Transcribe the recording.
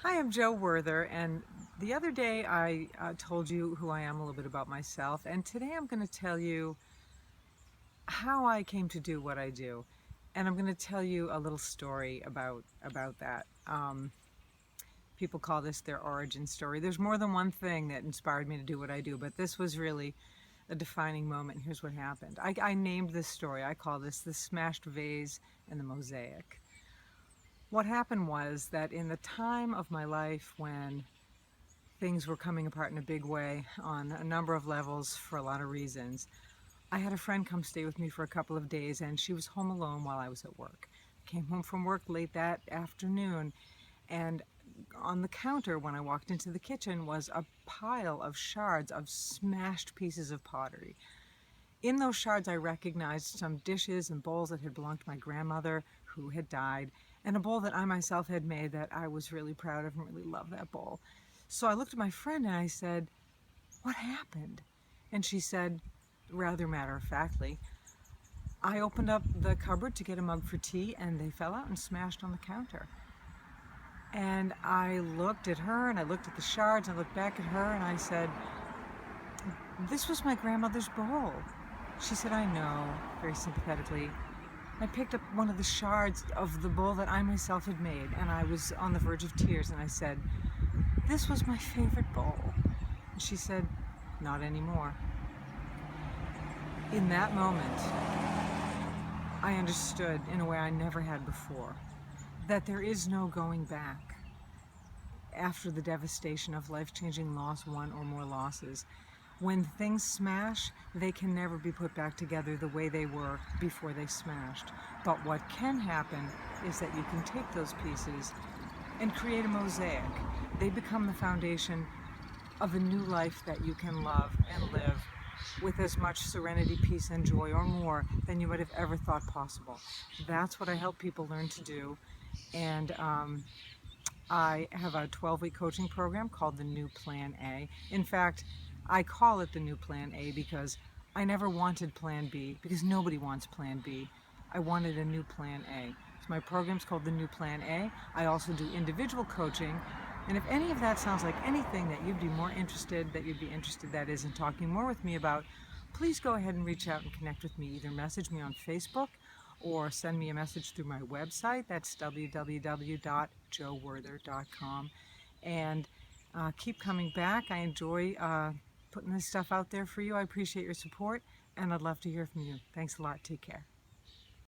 Hi, I'm Joe Werther, and the other day I told you who I am, a little bit about myself, and today I'm going to tell you how I came to do what I do, and I'm going to tell you a little story about that. People call this their origin story. There's more than one thing that inspired me to do what I do, but this was really a defining moment. Here's what happened. I named this story. I call this the smashed vase and the mosaic. What happened was that in the time of my life when things were coming apart in a big way on a number of levels for a lot of reasons, I had a friend come stay with me for a couple of days, and she was home alone while I was at work. I came home from work late that afternoon, and on the counter when I walked into the kitchen was a pile of shards of smashed pieces of pottery. In those shards I recognized some dishes and bowls that had belonged to my grandmother who had died, and a bowl that I myself had made that I was really proud of and really loved that bowl. So I looked at my friend and I said, "What happened?" And she said, rather matter-of-factly, "I opened up the cupboard to get a mug for tea and they fell out and smashed on the counter." And I looked at her and I looked at the shards and I looked back at her and I said, "This was my grandmother's bowl." She said, "I know," very sympathetically. I picked up one of the shards of the bowl that I myself had made, and I was on the verge of tears, and I said, "This was my favorite bowl." And she said, "Not anymore." In that moment, I understood in a way I never had before that there is no going back after the devastation of life-changing loss, one or more losses. When things smash, they can never be put back together the way they were before they smashed. But what can happen is that you can take those pieces and create a mosaic. They become the foundation of a new life that you can love and live with as much serenity, peace, and joy, or more, than you would have ever thought possible. That's what I help people learn to do. And I have a 12-week coaching program called the New Plan A. In fact, I call it the New Plan A because I never wanted Plan B, because nobody wants Plan B. I wanted a new Plan A. So my program's called the New Plan A. I also do individual coaching. And if any of that sounds like anything that you'd be interested, that is, in talking more with me about, please go ahead and reach out and connect with me. Either message me on Facebook or send me a message through my website. That's www.joewerther.com. And keep coming back. I enjoy putting this stuff out there for you. I appreciate your support, and I'd love to hear from you. Thanks a lot. Take care.